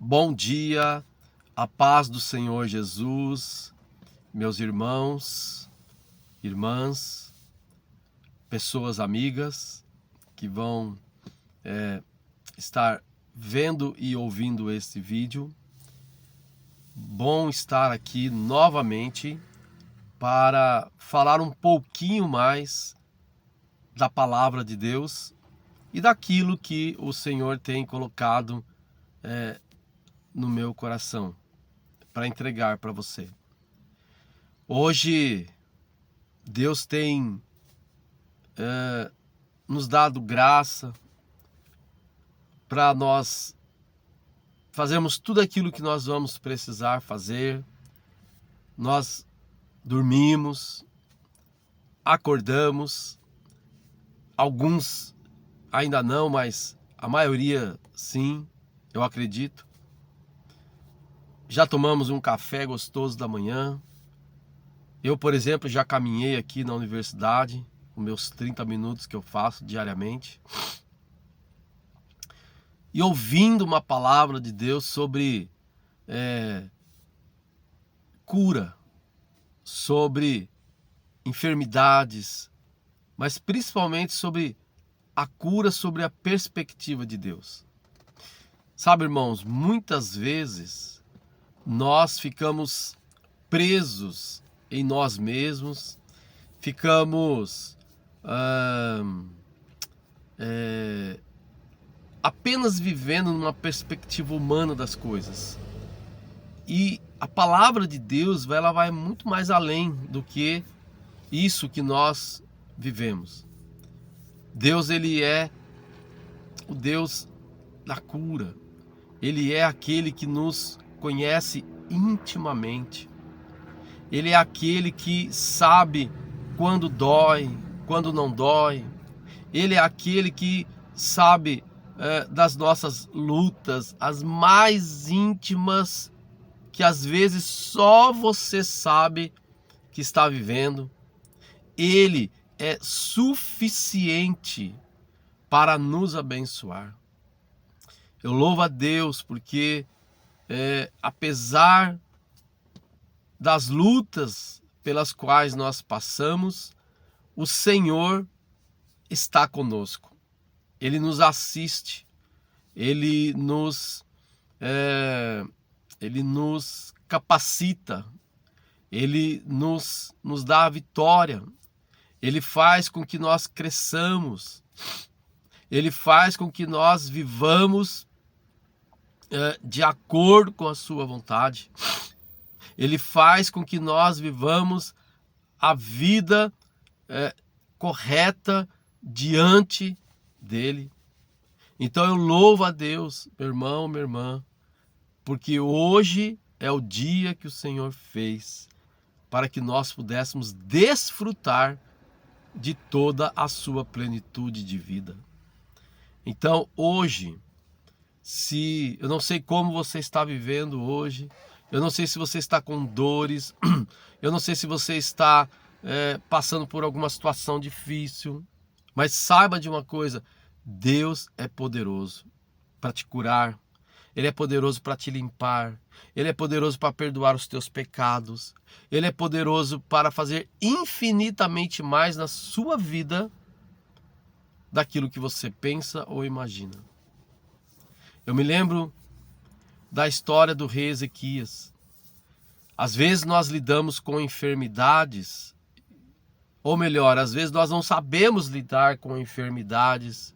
Bom dia, a paz do Senhor Jesus, meus irmãos, irmãs, pessoas amigas que vão estar vendo e ouvindo este vídeo. Bom estar aqui novamente para falar um pouquinho mais da palavra de Deus e daquilo que o Senhor tem colocado no meu coração para entregar para você. Hoje Deus tem nos dado graça para nós fazermos tudo aquilo que nós vamos precisar fazer. Nós dormimos, acordamos, alguns ainda não, mas a maioria sim, eu acredito. Já tomamos um café gostoso da manhã. Eu, por exemplo, já caminhei aqui na universidade, os meus 30 minutos que eu faço diariamente. E ouvindo uma palavra de Deus sobre cura, sobre enfermidades, mas principalmente sobre a cura, sobre a perspectiva de Deus. Sabe, irmãos, muitas vezes nós ficamos presos em nós mesmos, ficamos apenas vivendo numa perspectiva humana das coisas. E a palavra de Deus, ela vai muito mais além do que isso que nós vivemos. Deus, ele é o Deus da cura. Ele é aquele que nos conhece intimamente. Ele é aquele que sabe quando dói, quando não dói. Ele é aquele que sabe das nossas lutas, as mais íntimas, que às vezes só você sabe que está vivendo. Ele é suficiente para nos abençoar. Eu louvo a Deus porque apesar das lutas pelas quais nós passamos, o Senhor está conosco. Ele nos assiste, Ele nos capacita, Ele nos dá a vitória, Ele faz com que nós cresçamos, Ele faz com que nós vivamos de acordo com a sua vontade. Ele faz com que nós vivamos a vida correta diante dele. Então eu louvo a Deus, meu irmão, minha irmã, porque hoje é o dia que o Senhor fez para que nós pudéssemos desfrutar de toda a sua plenitude de vida. Então hoje, se eu não sei como você está vivendo hoje, eu não sei se você está com dores, eu não sei se você está passando por alguma situação difícil, mas saiba de uma coisa: Deus é poderoso para te curar, Ele é poderoso para te limpar, Ele é poderoso para perdoar os teus pecados, Ele é poderoso para fazer infinitamente mais na sua vida daquilo que você pensa ou imagina. Eu me lembro da história do rei Ezequias. Às vezes nós lidamos com enfermidades, ou melhor, às vezes nós não sabemos lidar com enfermidades,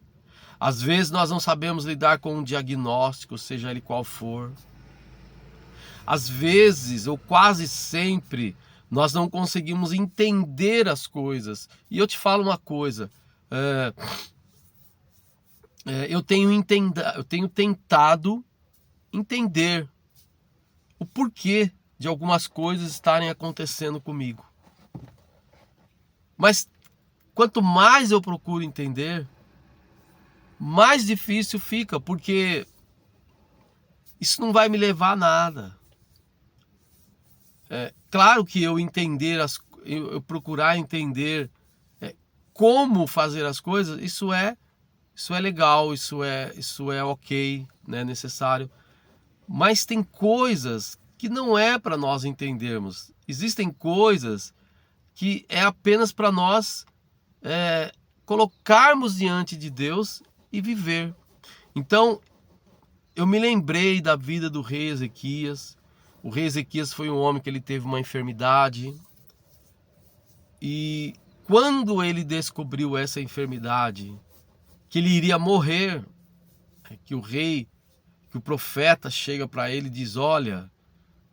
às vezes nós não sabemos lidar com um diagnóstico, seja ele qual for. Às vezes, ou quase sempre, nós não conseguimos entender as coisas. E eu te falo uma coisa, eu tenho tentado entender o porquê de algumas coisas estarem acontecendo comigo. Mas quanto mais eu procuro entender, mais difícil fica, porque isso não vai me levar a nada. Claro que eu procurar entender como fazer as coisas, isso é legal, isso é ok, né, necessário. Mas tem coisas que não é para nós entendermos. Existem coisas que é apenas para nós colocarmos diante de Deus e viver. Então, eu me lembrei da vida do rei Ezequias. O rei Ezequias foi um homem que ele teve uma enfermidade. E quando ele descobriu essa enfermidade, que ele iria morrer, que o profeta chega para ele e diz: olha,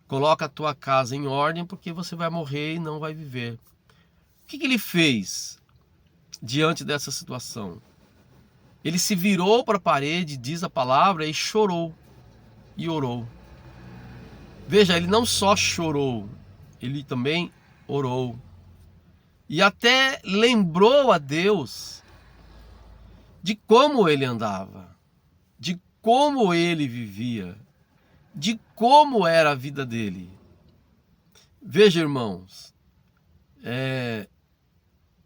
coloca a tua casa em ordem porque você vai morrer e não vai viver. O que ele fez diante dessa situação? Ele se virou para a parede, diz a palavra, e chorou e orou. Veja, ele não só chorou, ele também orou. E até lembrou a Deus de como ele andava, de como ele vivia, de como era a vida dele. Veja, irmãos,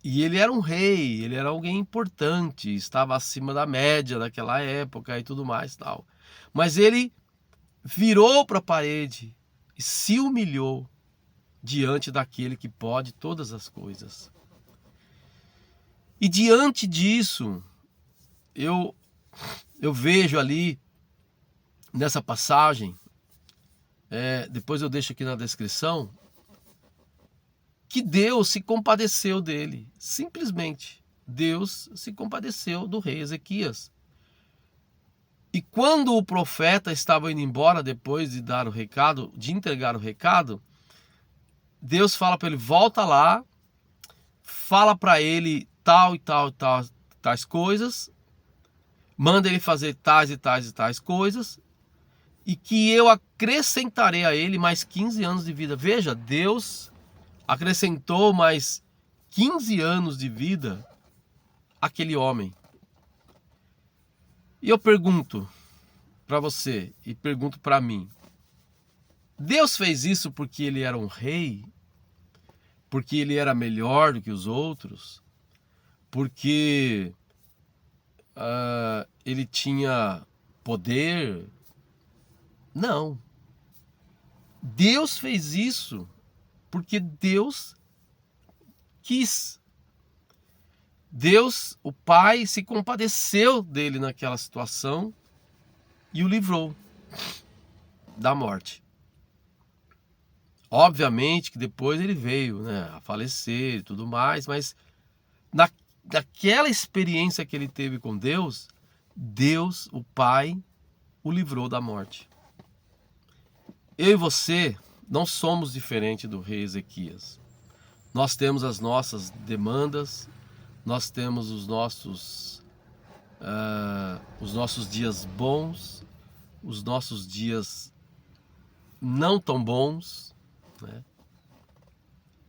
e ele era um rei, ele era alguém importante, estava acima da média daquela época e tudo mais tal. Mas ele virou para a parede e se humilhou diante daquele que pode todas as coisas. E diante disso, eu vejo ali nessa passagem, depois eu deixo aqui na descrição, que Deus se compadeceu dele, simplesmente. Deus se compadeceu do rei Ezequias. E quando o profeta estava indo embora, depois de dar o recado, de entregar o recado, Deus fala para ele: volta lá, fala para ele tal e tal e tal, tais coisas, manda ele fazer tais e tais e tais coisas, e que eu acrescentarei a ele mais 15 anos de vida. Veja, Deus acrescentou mais 15 anos de vida àquele homem. E eu pergunto para você e pergunto para mim: Deus fez isso porque ele era um rei? Porque ele era melhor do que os outros? Porque ele tinha poder? Não. Deus fez isso porque Deus quis. Deus, o Pai, se compadeceu dele naquela situação e o livrou da morte. Obviamente que depois ele veio, a falecer e tudo mais, mas naquela experiência que ele teve com Deus, Deus, o Pai, o livrou da morte. Eu e você não somos diferentes do rei Ezequias. Nós temos as nossas demandas, nós temos os nossos dias bons, os nossos dias não tão bons,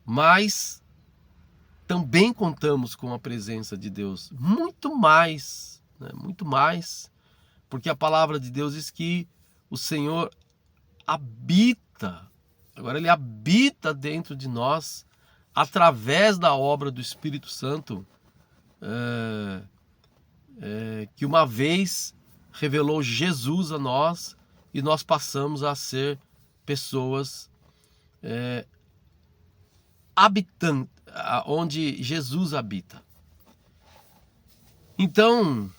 mas também contamos com a presença de Deus, muito mais, porque a palavra de Deus diz que o Senhor habita, agora ele habita dentro de nós, através da obra do Espírito Santo, que uma vez revelou Jesus a nós e nós passamos a ser pessoas habitantes, onde Jesus habita. Então,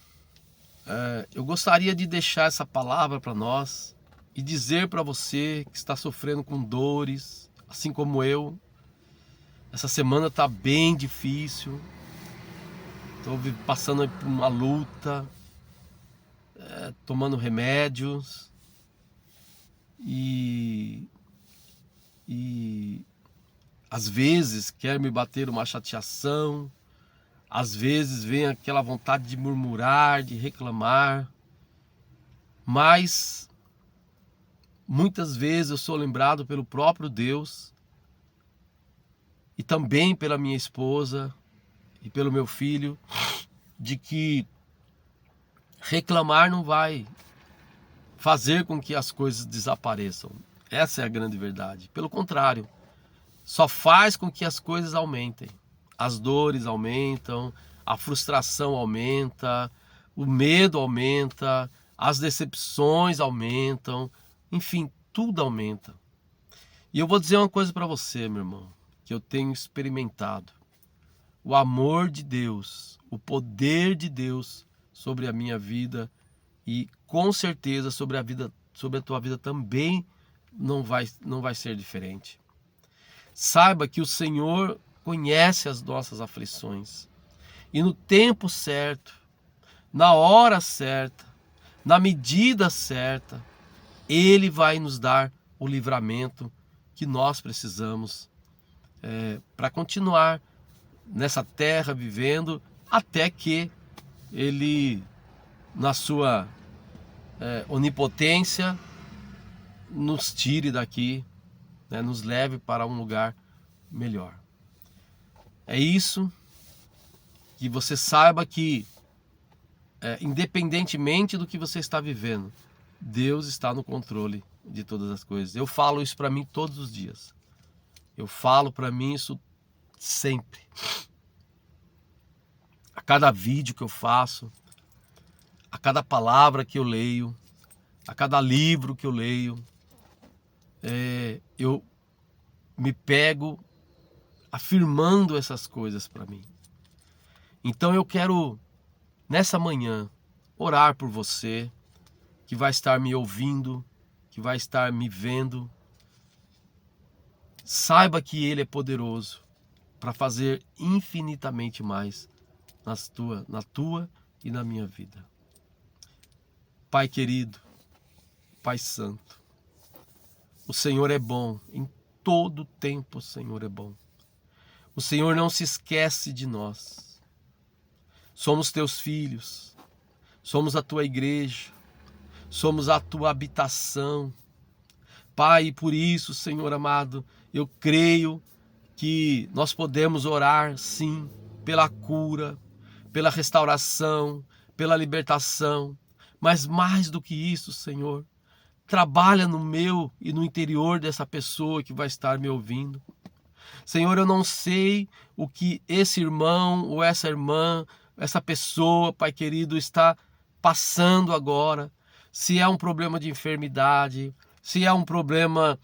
eu gostaria de deixar essa palavra para nós e dizer para você que está sofrendo com dores, assim como eu. Essa semana está bem difícil, estou passando por uma luta, tomando remédios e às vezes quer me bater uma chateação, às vezes vem aquela vontade de murmurar, de reclamar, mas muitas vezes eu sou lembrado pelo próprio Deus e também pela minha esposa e pelo meu filho, de que reclamar não vai fazer com que as coisas desapareçam. Essa é a grande verdade. Pelo contrário, só faz com que as coisas aumentem. As dores aumentam, a frustração aumenta, o medo aumenta, as decepções aumentam, enfim, tudo aumenta. E eu vou dizer uma coisa para você, meu irmão, que eu tenho experimentado. O amor de Deus, o poder de Deus sobre a minha vida e com certeza sobre a tua vida também não vai ser diferente. Saiba que o Senhor conhece as nossas aflições e no tempo certo, na hora certa, na medida certa, Ele vai nos dar o livramento que nós precisamos para continuar nessa terra vivendo, até que Ele, na sua onipotência, nos tire daqui, né, nos leve para um lugar melhor. É isso, que você saiba que, independentemente do que você está vivendo, Deus está no controle de todas as coisas. Eu falo isso para mim todos os dias. Eu falo para mim isso sempre. A cada vídeo que eu faço, a cada palavra que eu leio, a cada livro que eu leio, eu me pego afirmando essas coisas para mim. Então eu quero, nessa manhã, orar por você, que vai estar me ouvindo, que vai estar me vendo. Saiba que Ele é poderoso para fazer infinitamente mais na tua e na minha vida. Pai querido, Pai santo, o Senhor é bom, em todo tempo o Senhor é bom. O Senhor não se esquece de nós. Somos teus filhos, somos a tua igreja, somos a tua habitação. Pai, e por isso, Senhor amado, eu creio que nós podemos orar, sim, pela cura, pela restauração, pela libertação, mas mais do que isso, Senhor, trabalha no meu e no interior dessa pessoa que vai estar me ouvindo. Senhor, eu não sei o que esse irmão ou essa irmã, essa pessoa, Pai querido, está passando agora. Se é um problema de enfermidade, se é um problema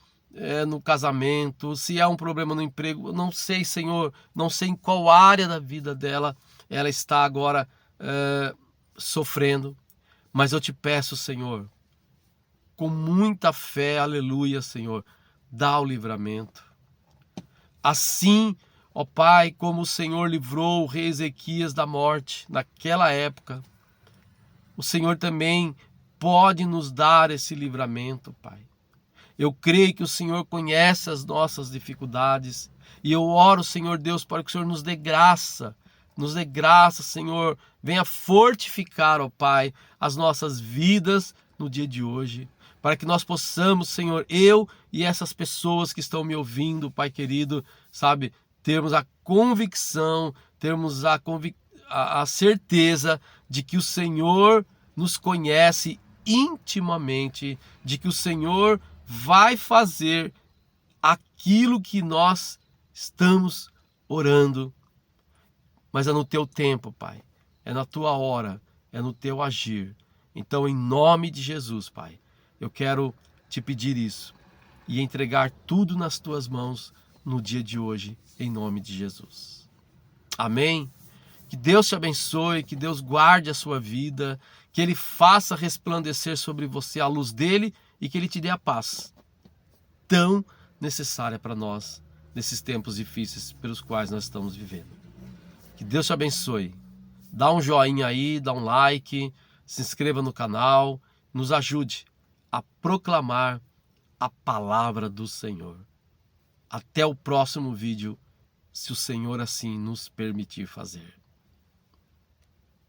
no casamento, se é um problema no emprego, eu não sei, Senhor, não sei em qual área da vida dela ela está agora sofrendo, mas eu te peço, Senhor, com muita fé, aleluia, Senhor, dá o livramento. Assim, ó Pai, como o Senhor livrou o rei Ezequias da morte naquela época, o Senhor também pode nos dar esse livramento, Pai. Eu creio que o Senhor conhece as nossas dificuldades e eu oro, Senhor Deus, para que o Senhor nos dê graça, Senhor, venha fortificar, ó Pai, as nossas vidas no dia de hoje, para que nós possamos, Senhor, eu e essas pessoas que estão me ouvindo, Pai querido, sabe, termos a convicção, termos a certeza de que o Senhor nos conhece intimamente, de que o Senhor vai fazer aquilo que nós estamos orando, mas é no teu tempo, Pai, é na tua hora, é no teu agir. Então, em nome de Jesus, Pai, eu quero te pedir isso e entregar tudo nas tuas mãos no dia de hoje, em nome de Jesus. Amém? Que Deus te abençoe, que Deus guarde a sua vida, que Ele faça resplandecer sobre você a luz dEle e que Ele te dê a paz tão necessária para nós nesses tempos difíceis pelos quais nós estamos vivendo. Que Deus te abençoe. Dá um joinha aí, dá um like, se inscreva no canal, nos ajude a proclamar a palavra do Senhor. Até o próximo vídeo, se o Senhor assim nos permitir fazer.